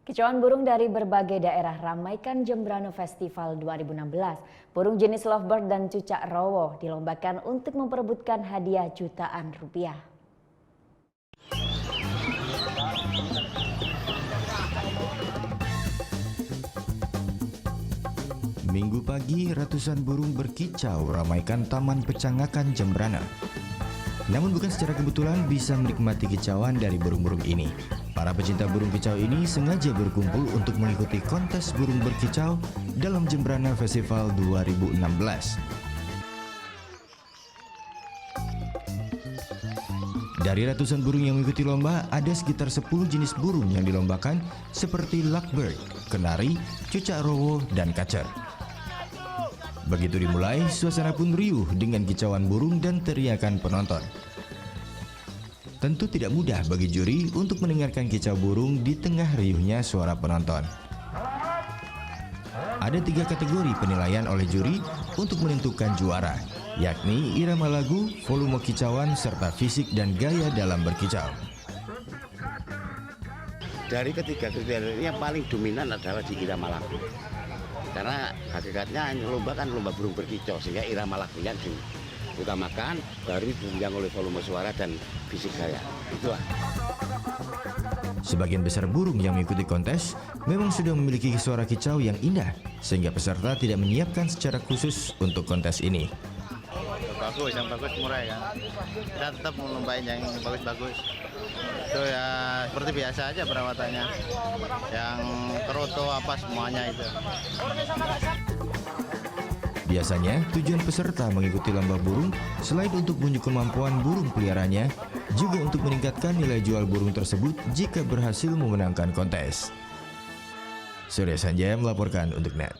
Kicauan burung dari berbagai daerah ramaikan Jembrana Festival 2016. Burung jenis lovebird dan cucak rowo dilombakan untuk memperebutkan hadiah jutaan rupiah. Minggu pagi, ratusan burung berkicau ramaikan Taman Pecangakan Jembrana. Namun bukan secara kebetulan bisa menikmati kicauan dari burung-burung ini. Para pecinta burung kicau ini sengaja berkumpul untuk mengikuti kontes burung berkicau dalam Jembrana Festival 2016. Dari ratusan burung yang mengikuti lomba, ada sekitar 10 jenis burung yang dilombakan seperti lovebird, kenari, cucak rowo, dan kacer. Begitu dimulai, suasana pun riuh dengan kicauan burung dan teriakan penonton. Tentu tidak mudah bagi juri untuk mendengarkan kicau burung di tengah riuhnya suara penonton. Ada 3 kategori penilaian oleh juri untuk menentukan juara, yakni irama lagu, volume kicauan, serta fisik dan gaya dalam berkicau. Dari ketiga kriteria yang paling dominan adalah di irama lagu. Karena hakikatnya lomba kan lomba burung berkicau, sehingga irama lagunya diutamakan, baru ditunjang oleh volume suara dan fisik gaya. Itulah. Sebagian besar burung yang mengikuti kontes memang sudah memiliki suara kicau yang indah, sehingga peserta tidak menyiapkan secara khusus untuk kontes ini. Bagus, yang bagus murah ya. Kita tetap melombain yang bagus-bagus. Itu ya seperti biasa aja perawatannya. Yang keroto apa semuanya itu. Biasanya tujuan peserta mengikuti lomba burung selain untuk menunjukkan kemampuan burung peliharaannya, juga untuk meningkatkan nilai jual burung tersebut jika berhasil memenangkan kontes. Surya Sanjaya melaporkan untuk NET.